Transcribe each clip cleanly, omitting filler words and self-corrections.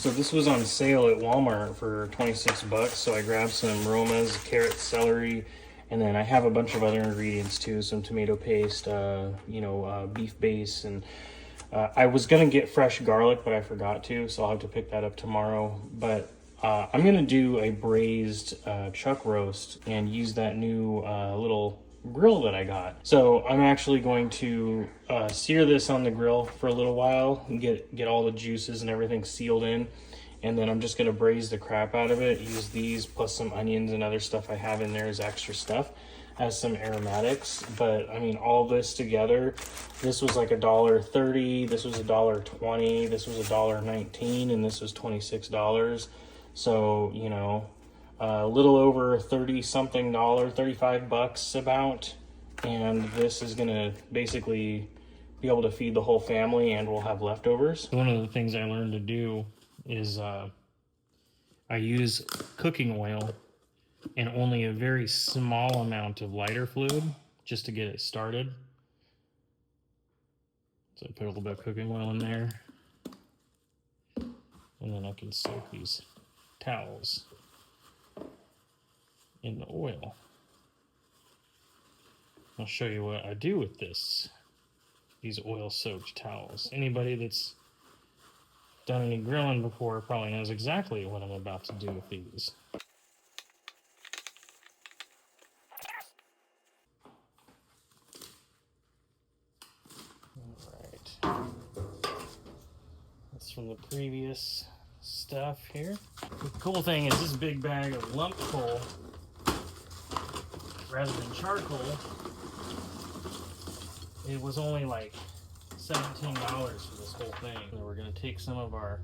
So this was on sale at Walmart for 26 bucks. So I grabbed some aromas, carrot, celery, and then I have a bunch of other ingredients too. Some tomato paste, beef base, and I was gonna get fresh garlic, but I forgot to, so I'll have to pick that up tomorrow. But I'm gonna do a braised chuck roast and use that new little grill that I got. So I'm actually going to sear this on the grill for a little while and get all the juices and everything sealed in, and then I'm just gonna braise the crap out of it. Use these plus some onions and other stuff I have in there as extra stuff, as some aromatics. But I mean, all this together, this was like $1.30, this was $1.20, this was $1.19, and this was $26. So, you know, a little over 35 bucks about, and this is gonna basically be able to feed the whole family, and we'll have leftovers. One of the things I learned to do is I use cooking oil and only a very small amount of lighter fluid just to get it started. So I put a little bit of cooking oil in there, and then I can soak these towels in the oil. I'll show you what I do with these oil-soaked towels. Anybody that's done any grilling before probably knows exactly what I'm about to do with these. Alright. That's from the previous stuff here. The cool thing is this big bag of lump coal, rather than charcoal, it was only like $17 for this whole thing. And we're gonna take some of our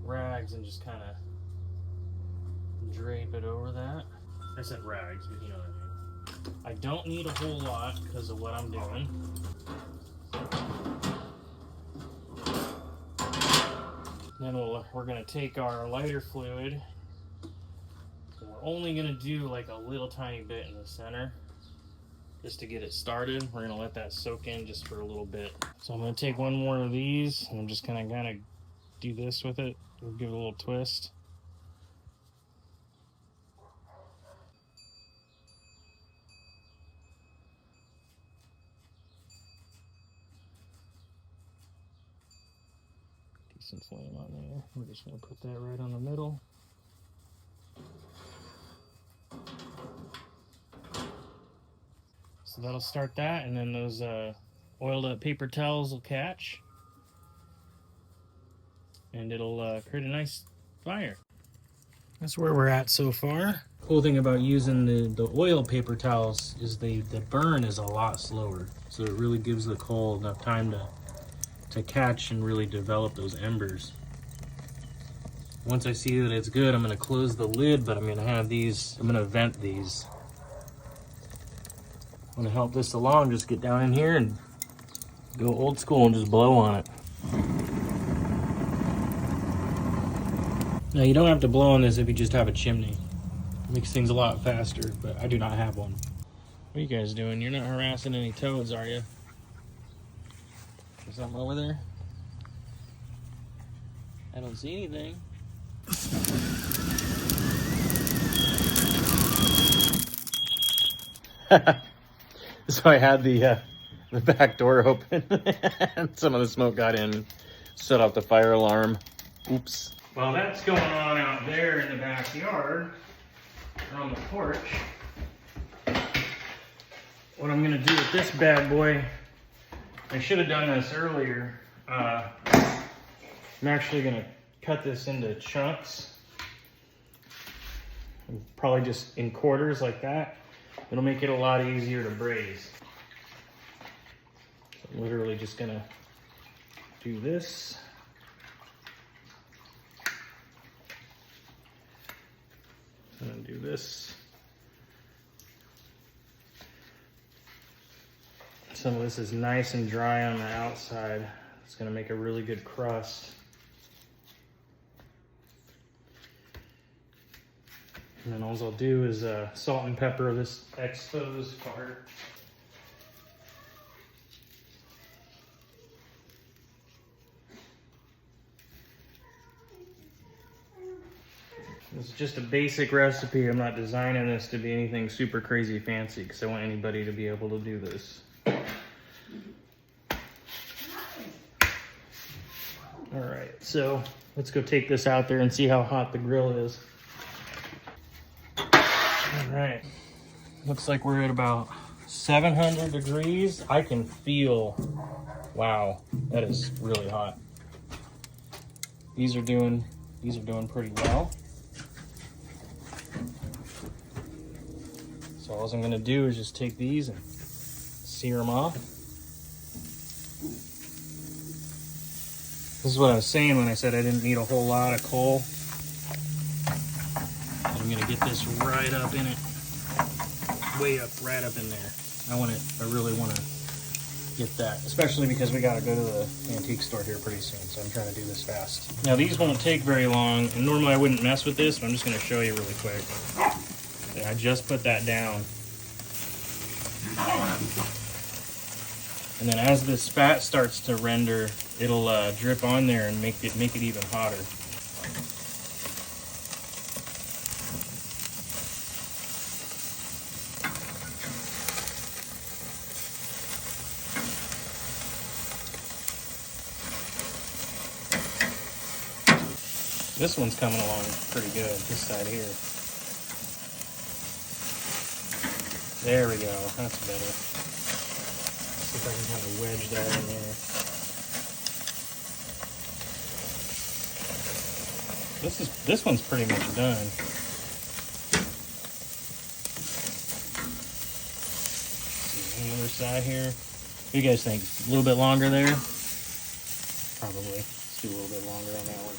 rags and just kind of drape it over that. I said rags, but you know what I mean. I don't need a whole lot because of what I'm doing. Then we're gonna take our lighter fluid. And we're only gonna do like a little tiny bit in the center, just to get it started. We're gonna let that soak in just for a little bit. So I'm gonna take one more of these, and I'm just gonna kind of do this with it. We'll give it a little twist. Decent flame on there. We're just gonna put that right on the middle. So that'll start that, and then those oiled up paper towels will catch, and it'll create a nice fire. That's where we're at so far. Cool thing about using the oil paper towels is the burn is a lot slower, so it really gives the coal enough time to catch and really develop those embers. Once I see that it's good, I'm going to close the lid, but I'm going to vent these. I'm going to help this along, just get down in here and go old school and just blow on it. Now you don't have to blow on this if you just have a chimney. It makes things a lot faster, but I do not have one. What are you guys doing? You're not harassing any toads, are you? There's something over there? I don't see anything. So I had the back door open and some of the smoke got in, set off the fire alarm. Oops. While that's going on out there in the backyard, or on the porch, what I'm gonna do with this bad boy, I should have done this earlier. I'm actually gonna cut this into chunks, probably just in quarters like that. It'll make it a lot easier to braise. So I'm literally just gonna do this. I'm gonna do this. Some of this is nice and dry on the outside. It's gonna make a really good crust. And then all I'll do is salt and pepper this exposed part. It's just a basic recipe. I'm not designing this to be anything super crazy fancy because I want anybody to be able to do this. All right, so let's go take this out there and see how hot the grill is. All right, looks like we're at about 700 degrees. I can feel, wow, that is really hot. These are doing pretty well. So all I'm gonna do is just take these and sear them off. This is what I was saying when I said I didn't need a whole lot of coal. I'm gonna get this right up in it, way up, right up in there. I really wanna get that, especially because we gotta go to the antique store here pretty soon, so I'm trying to do this fast. Now these won't take very long, and normally I wouldn't mess with this, but I'm just gonna show you really quick. And I just put that down. And then as this fat starts to render, it'll drip on there and make it even hotter. This one's coming along pretty good, this side here. There we go, that's better. See if I can kind of wedge that in there. This one's pretty much done. See the other side here. What do you guys think? A little bit longer there? Probably. Let's do a little bit longer on that one.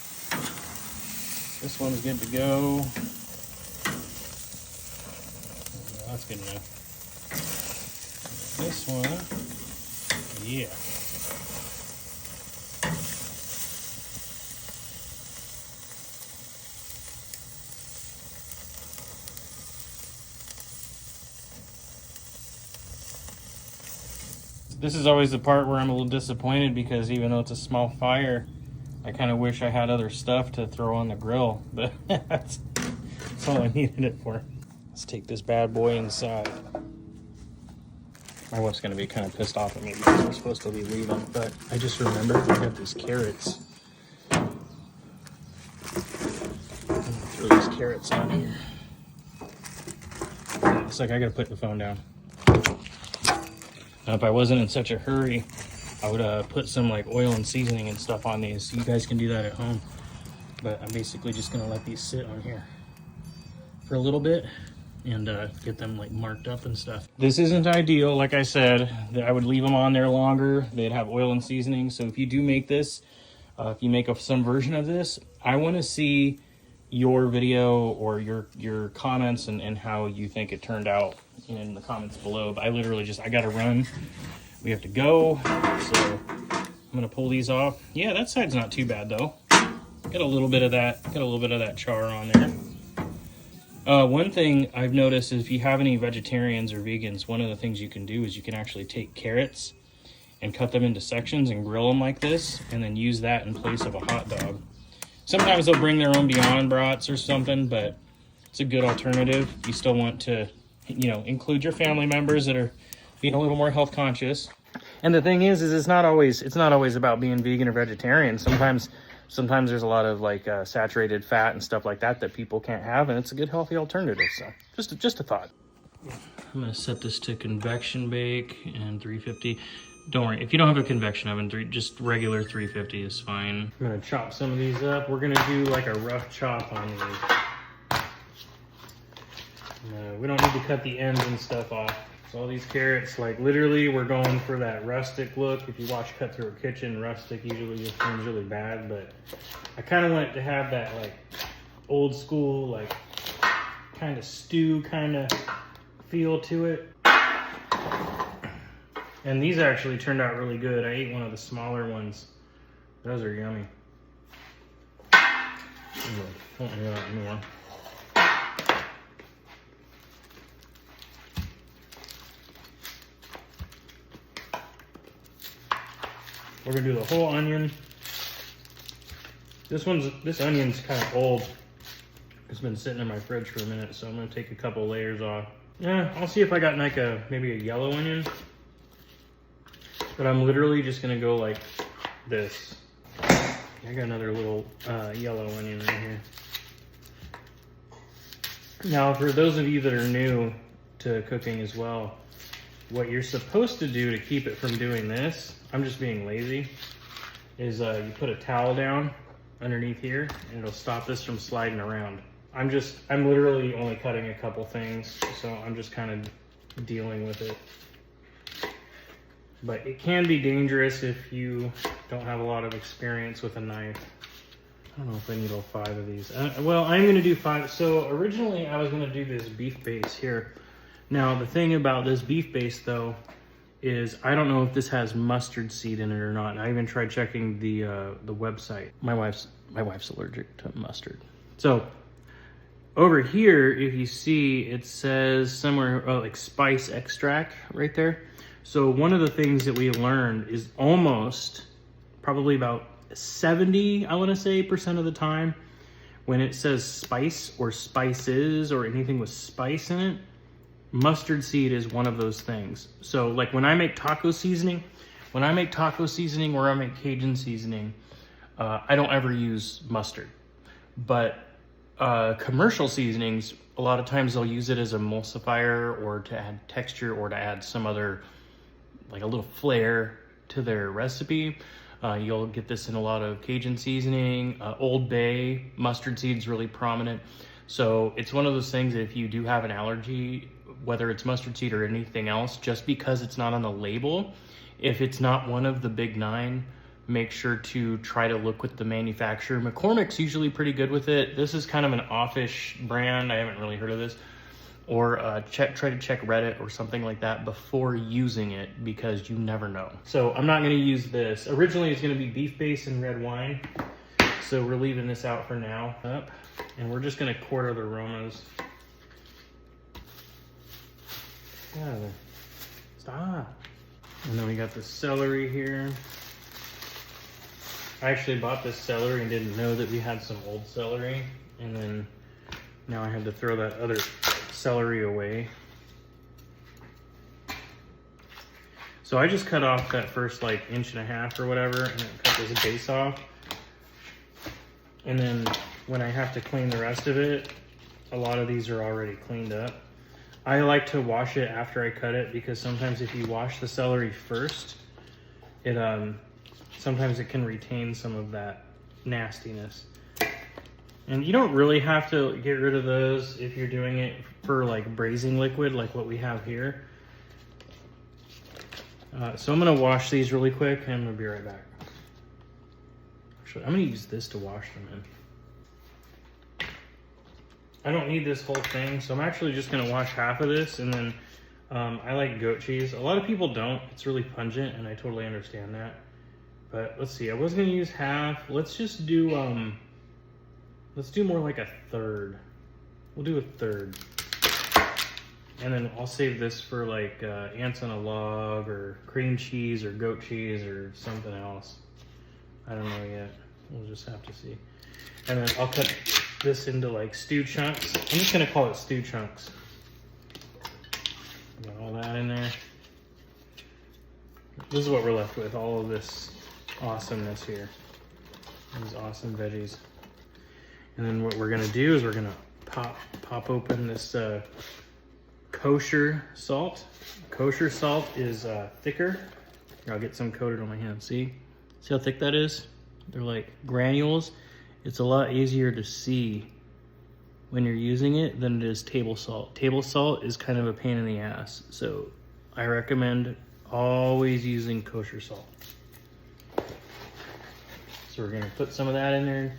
This one's good to go. That's good enough. This one, yeah. This is always the part where I'm a little disappointed because even though it's a small fire, I kind of wish I had other stuff to throw on the grill, but that's all I needed it for. Let's take this bad boy inside. My wife's gonna be kind of pissed off at me because I'm supposed to be leaving, but I just remembered we have these carrots. I'm gonna throw these carrots on here. It's like I gotta put the phone down. Now, if I wasn't in such a hurry, I would put some like oil and seasoning and stuff on these, so you guys can do that at home. But I'm basically just gonna let these sit on here for a little bit and get them like marked up and stuff. This isn't ideal, like I said. I would leave them on there longer. They'd have oil and seasoning. So if you do make this, if you make some version of this, I want to see your video or your comments and how you think it turned out in the comments below. But I literally I gotta run. We have to go, so I'm gonna pull these off. Yeah, that side's not too bad though. Got a little bit of that char on there. One thing I've noticed is if you have any vegetarians or vegans, one of the things you can do is you can actually take carrots and cut them into sections and grill them like this, and then use that in place of a hot dog. Sometimes they'll bring their own Beyond brats or something, but it's a good alternative. You still want to, include your family members that are being a little more health conscious. And the thing is it's not always about being vegan or vegetarian. Sometimes there's a lot of like saturated fat and stuff like that people can't have, and it's a good healthy alternative. So just a thought. I'm gonna set this to convection bake and 350. Don't worry, if you don't have a convection oven, just regular 350 is fine. I'm gonna chop some of these up. We're gonna do like a rough chop on these. We don't need to cut the ends and stuff off. So all these carrots, like literally we're going for that rustic look. If you watch Cut Through a Kitchen, rustic usually just seems really bad, but I kind of want it to have that like old school, like kind of stew kind of feel to it. And these actually turned out really good. I ate one of the smaller ones. Those are yummy. Don't do that anymore. We're gonna do the whole onion. This onion's kind of old It's been sitting in my fridge for a minute, so I'm gonna take a couple layers off. Yeah, I'll see if I got like maybe a yellow onion. But I'm literally just gonna go like this. I got another little yellow onion right here. Now, for those of you that are new to cooking as well, what you're supposed to do to keep it from doing this, I'm just being lazy, is you put a towel down underneath here and it'll stop this from sliding around. I'm literally only cutting a couple things, so I'm just kind of dealing with it. But it can be dangerous if you don't have a lot of experience with a knife. I don't know if I need all 5 of these. Well, I'm gonna do 5. So originally I was gonna do this beef base here. Now the thing about this beef base though, is I don't know if this has mustard seed in it or not. I even tried checking the website. My wife's allergic to mustard. So over here, if you see, it says somewhere like spice extract right there. So one of the things that we learned is almost probably about 70, I want to say, % of the time when it says spice or spices or anything with spice in it, mustard seed is one of those things. So like when I make taco seasoning or I make Cajun seasoning, I don't ever use mustard. But commercial seasonings, a lot of times they'll use it as emulsifier or to add texture or to add some other, like a little flair to their recipe. You'll get this in a lot of Cajun seasoning. Old Bay, mustard seed's really prominent. So it's one of those things that if you do have an allergy, whether it's mustard seed or anything else, just because it's not on the label, if it's not one of the big 9, make sure to try to look with the manufacturer. McCormick's usually pretty good with it. This is kind of an offish brand. I haven't really heard of this. Or try to check Reddit or something like that before using it, because you never know. So I'm not gonna use this. Originally it's gonna be beef base and red wine. So we're leaving this out for now. And we're just gonna quarter the aromas. Yeah, stop. And then we got the celery here. I actually bought this celery and didn't know that we had some old celery. And then now I had to throw that other celery away. So I just cut off that first like 1.5 inches or whatever, and then cut this base off. And then when I have to clean the rest of it, a lot of these are already cleaned up. I like to wash it after I cut it, because sometimes if you wash the celery first, it sometimes it can retain some of that nastiness. And you don't really have to get rid of those if you're doing it for like braising liquid, like what we have here. So I'm gonna wash these really quick and I'm gonna be right back. Actually, I'm gonna use this to wash them in. I don't need this whole thing, so I'm actually just gonna wash half of this, and then I like goat cheese. A lot of people don't. It's really pungent, and I totally understand that. But let's see, I was gonna use half. Let's just do let's do more like a third. We'll do a third. And then I'll save this for like ants on a log or cream cheese or goat cheese or something else. I don't know yet. We'll just have to see. And then I'll cut this into like stew chunks. I'm just gonna call it stew chunks. Got all that in there. This is what we're left with, all of this awesomeness here. These awesome veggies. And then what we're gonna do is we're gonna pop open this kosher salt. Kosher salt is thicker. Here, I'll get some coated on my hand. See how thick that is? They're like granules. It's a lot easier to see when you're using it than it is table salt. Table salt is kind of a pain in the ass. So I recommend always using kosher salt. So we're gonna put some of that in there.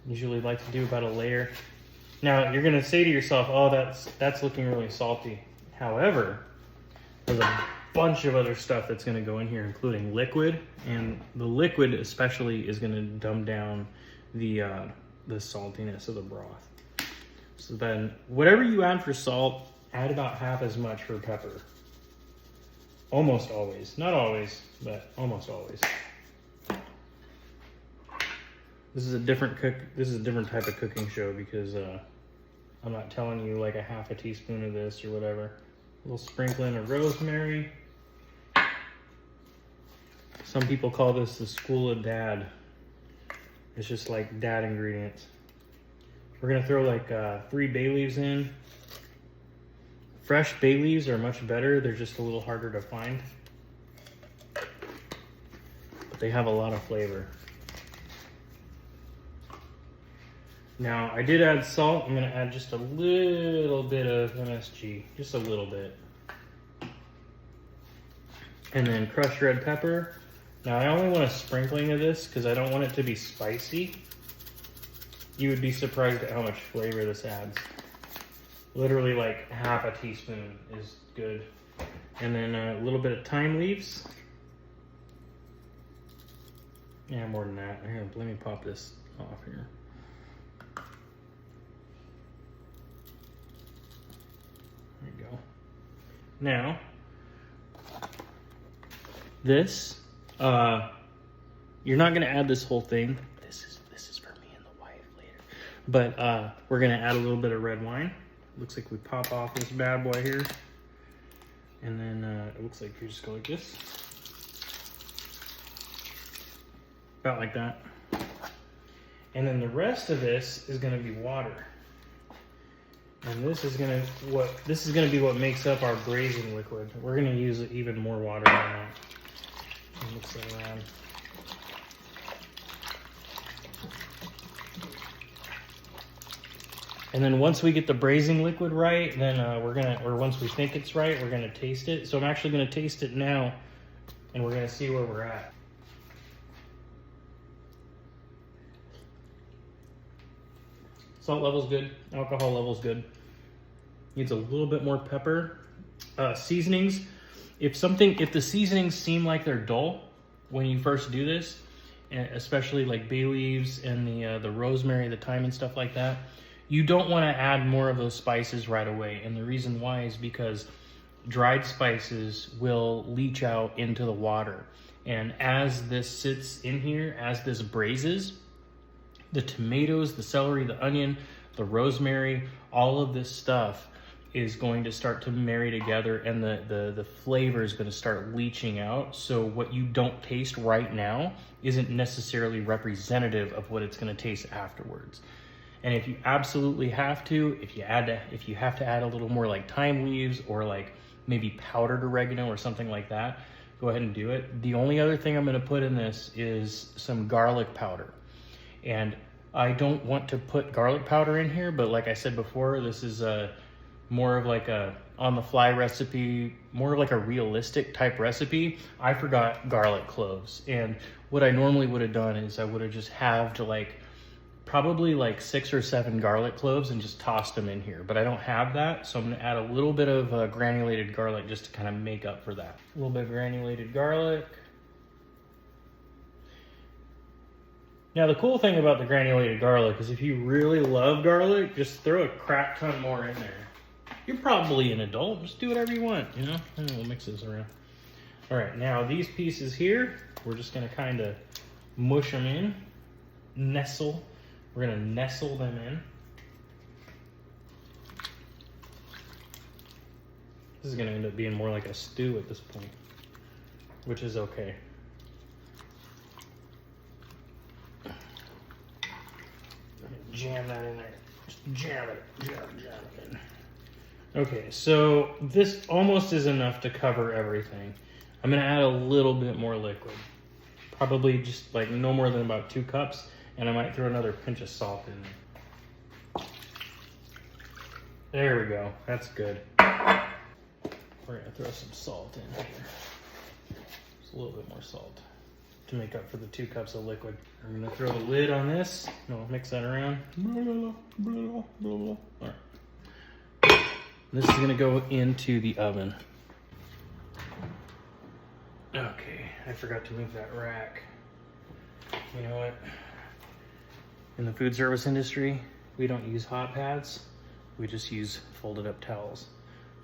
Usually like to do about a layer. Now you're gonna say to yourself, oh, that's looking really salty. However, there's a bunch of other stuff that's gonna go in here, including liquid, and the liquid especially is gonna dumb down the saltiness of the broth. So then whatever you add for salt, add about half as much for pepper. Almost always, not always, but almost always. This is a different type of cooking show because I'm not telling you like a half a teaspoon of this or whatever. A little sprinkling of rosemary. Some people call this the school of dad. It's just like dad ingredients. We're gonna throw like 3 bay leaves in. Fresh bay leaves are much better. They're just a little harder to find. But they have a lot of flavor. Now, I did add salt. I'm gonna add just a little bit of MSG, just a little bit. And then crushed red pepper. Now, I only want a sprinkling of this because I don't want it to be spicy. You would be surprised at how much flavor this adds. Literally like half a teaspoon is good. And then a little bit of thyme leaves. Yeah, more than that. Here, let me pop this off here. There you go. Now, this, you're not gonna add this whole thing. This is for me and the wife later. But we're gonna add a little bit of red wine. Looks like we pop off this bad boy here. And then it looks like you just go like this. About like that. And then the rest of this is gonna be water. And this is gonna be what makes up our braising liquid. We're gonna use even more water than that. Mix it around. And then once we get the braising liquid right, then once we think it's right, we're gonna taste it. So I'm actually gonna taste it now, and we're gonna see where we're at. Salt level's good, alcohol level's good. Needs a little bit more pepper. Seasonings, if the seasonings seem like they're dull when you first do this, especially like bay leaves and the rosemary, the thyme and stuff like that, you don't want to add more of those spices right away. And the reason why is because dried spices will leach out into the water. And as this sits in here, as this braises, the tomatoes, the celery, the onion, the rosemary, all of this stuff is going to start to marry together, and the flavor is going to start leaching out. So what you don't taste right now isn't necessarily representative of what it's going to taste afterwards. And if you absolutely have to, if you have to add a little more like thyme leaves or like maybe powdered oregano or something like that, go ahead and do it. The only other thing I'm going to put in this is some garlic powder. And I don't want to put garlic powder in here, but like I said before, this is more of like a on-the-fly recipe, more of like a realistic type recipe. I forgot garlic cloves. And what I normally would have done is I would have just halved like probably like 6 or 7 garlic cloves and just tossed them in here. But I don't have that, so I'm gonna add a little bit of granulated garlic just to kind of make up for that. A little bit of granulated garlic. Now the cool thing about the granulated garlic is if you really love garlic, just throw a crap ton more in there. You're probably an adult, just do whatever you want, you know? And we'll mix this around. All right, now these pieces here, we're just gonna kind of mush them in, nestle. We're gonna nestle them in. This is gonna end up being more like a stew at this point, which is okay. Jam that in there. Just jam it in. Okay, so this almost is enough to cover everything. I'm gonna add a little bit more liquid. Probably just like no more than about 2 cups, and I might throw another pinch of salt in there. There we go, that's good. We're gonna throw some salt in here. Just a little bit more salt to make up for the 2 cups of liquid. I'm gonna throw the lid on this. No, mix that around. All right. This is gonna go into the oven. Okay, I forgot to move that rack. You know what? In the food service industry, we don't use hot pads. We just use folded up towels.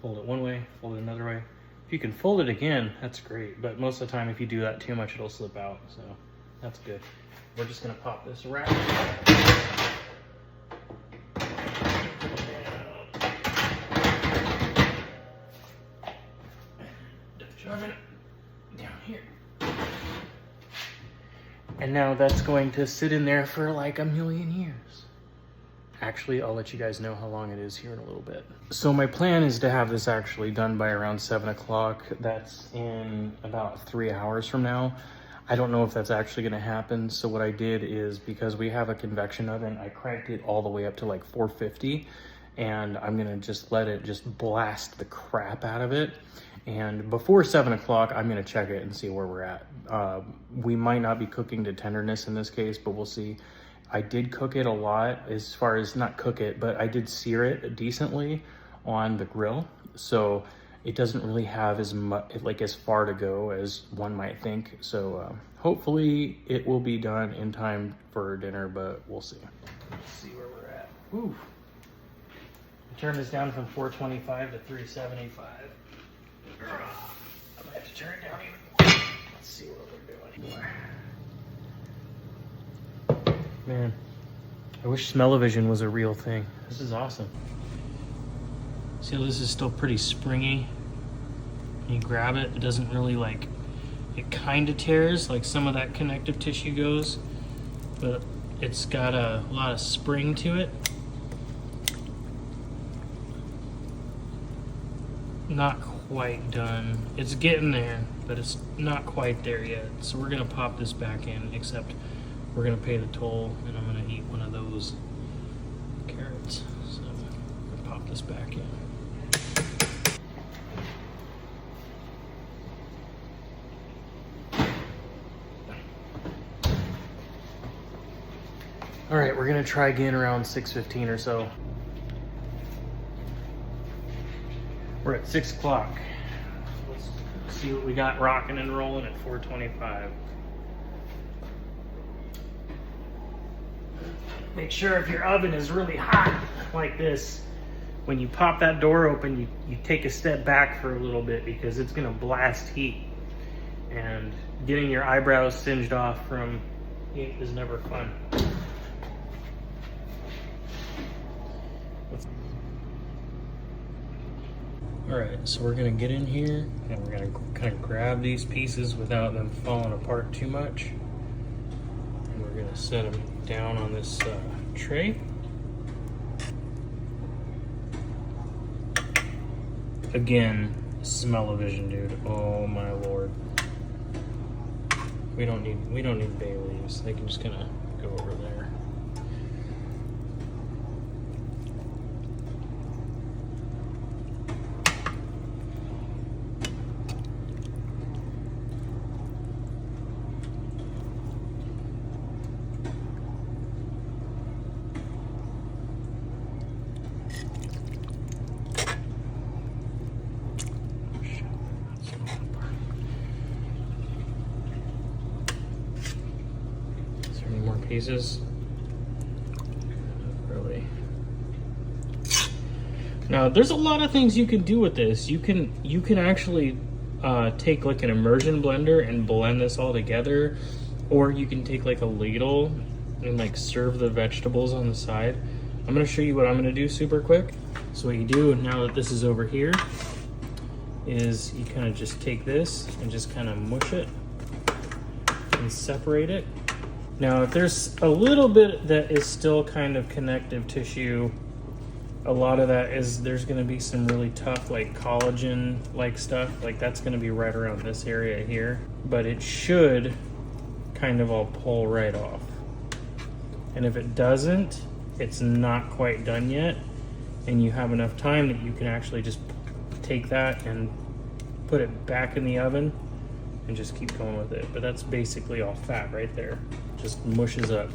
Fold it one way, fold it another way. If you can fold it again, that's great. But most of the time, if you do that too much, it'll slip out. So That's good. We're just gonna pop this wrap. Shove it down here. And now that's going to sit in there for like a million years. Actually, I'll let you guys know how long it is here in a little bit. So my plan is to have this actually done by around 7 o'clock. That's in about 3 hours from now. I don't know if that's actually gonna happen. So what I did is, because we have a convection oven, I cranked it all the way up to like 450, and I'm gonna just let it just blast the crap out of it. And before 7 o'clock, I'm gonna check it and see where we're at. We might not be cooking to tenderness in this case, but we'll see. I did cook it a lot, as far as not cook it, but I did sear it decently on the grill. So it doesn't really have as much, like as far to go as one might think. So hopefully it will be done in time for dinner, but we'll see. Let's see where we're at. Ooh. Turn this down from 425 to 375. I might have to turn it down even more. Let's see what we're doing. Man, I wish smell-o-vision was a real thing. This is awesome. See how this is still pretty springy? When you grab it, it doesn't really like, it kind of tears, like some of that connective tissue goes, but it's got a lot of spring to it. Not quite done. It's getting there, but it's not quite there yet. So we're gonna pop this back in, except we're gonna pay the toll, and I'm gonna eat one of those carrots. So I'm gonna pop this back in. All right, we're gonna try again around 6:15 or so. We're at 6 o'clock. Let's see what we got rocking and rolling at 425. Make sure if your oven is really hot like this, when you pop that door open, you take a step back for a little bit, because it's gonna blast heat. And getting your eyebrows singed off from heat is never fun. All right, so we're gonna get in here and we're gonna kind of grab these pieces without them falling apart too much. And we're gonna set them down on this tray. Again, smell-o-vision, dude. Oh my lord. We don't need bay leaves. They can just kind of go over there. Pieces. Really. Now, there's a lot of things you can do with this. You can actually take like an immersion blender and blend this all together, or you can take like a ladle and like serve the vegetables on the side. I'm gonna show you what I'm gonna do super quick. So what you do now that this is over here is you kind of just take this and just kind of mush it and separate it. Now, if there's a little bit that is still kind of connective tissue, a lot of that is, there's gonna be some really tough like collagen like stuff, like that's gonna be right around this area here, but it should kind of all pull right off. And if it doesn't, it's not quite done yet, and you have enough time that you can actually just take that and put it back in the oven and just keep going with it. But that's basically all fat right there. Just mushes up.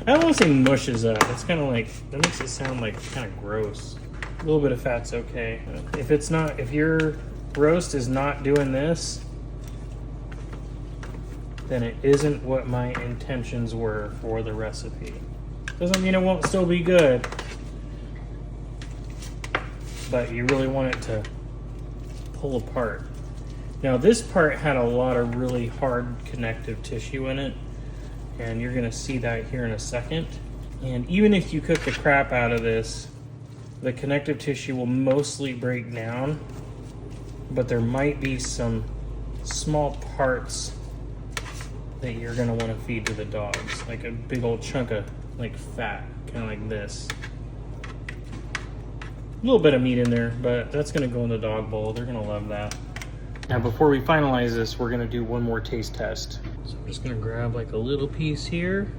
I don't want to say mushes up. It's kind of like, that makes it sound like kind of gross. A little bit of fat's okay. If your roast is not doing this, then it isn't what my intentions were for the recipe. Doesn't mean it won't still be good, but you really want it to pull apart. Now this part had a lot of really hard connective tissue in it, And you're gonna see that here in a second. And even if you cook the crap out of this, the connective tissue will mostly break down, but there might be some small parts that you're gonna wanna feed to the dogs, like a big old chunk of like fat, kind of like this. A little bit of meat in there, but that's gonna go in the dog bowl. They're gonna love that. Now before we finalize this, we're gonna do one more taste test. So I'm just gonna grab like a little piece here.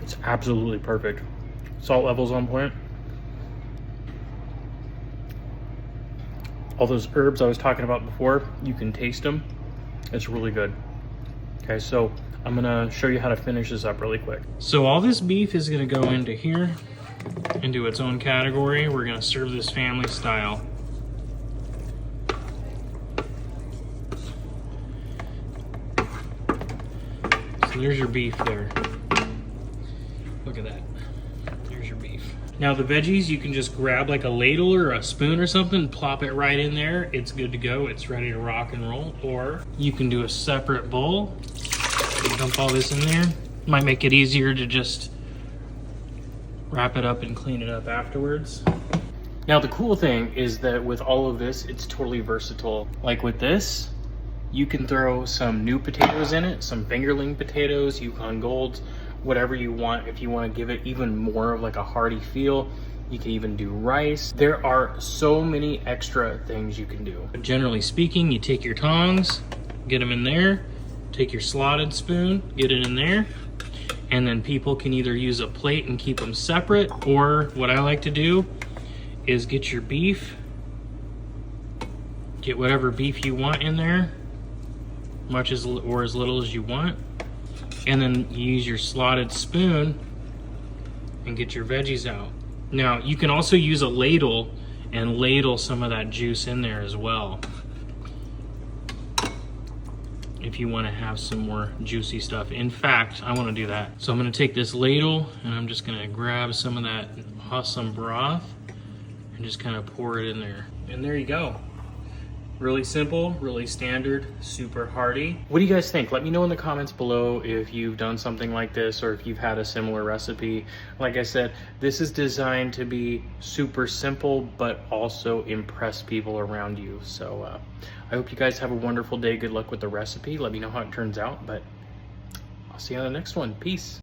It's absolutely perfect. Salt level's on point. All those herbs I was talking about before, you can taste them. It's really good. Okay, so I'm gonna show you how to finish this up really quick. So all this beef is gonna go into here, into its own category. We're gonna serve this family style. So there's your beef there. Look at that. There's your beef. Now the veggies, you can just grab like a ladle or a spoon or something, plop it right in there. It's good to go. It's ready to rock and roll. Or you can do a separate bowl. Dump all this in there. Might make it easier to just wrap it up and clean it up afterwards. Now the cool thing is that with all of this, it's totally versatile. Like with this, you can throw some new potatoes in it, some fingerling potatoes, Yukon Golds, whatever you want. If you want to give it even more of like a hearty feel, you can even do rice. There are so many extra things you can do. But generally speaking, you take your tongs, get them in there, take your slotted spoon, get it in there, and then people can either use a plate and keep them separate, or what I like to do is get your beef, get whatever beef you want in there, much as or as little as you want, and then you use your slotted spoon and get your veggies out. Now you can also use a ladle and ladle some of that juice in there as well, if you want to have some more juicy stuff. In fact, I want to do that. So I'm going to take this ladle and I'm just going to grab some of that awesome broth and just kind of pour it in there. And there you go. Really simple, really standard, super hearty. What do you guys think? Let me know in the comments below if you've done something like this or if you've had a similar recipe. Like I said, this is designed to be super simple, but also impress people around you. So I hope you guys have a wonderful day. Good luck with the recipe. Let me know how it turns out, but I'll see you on the next one. Peace.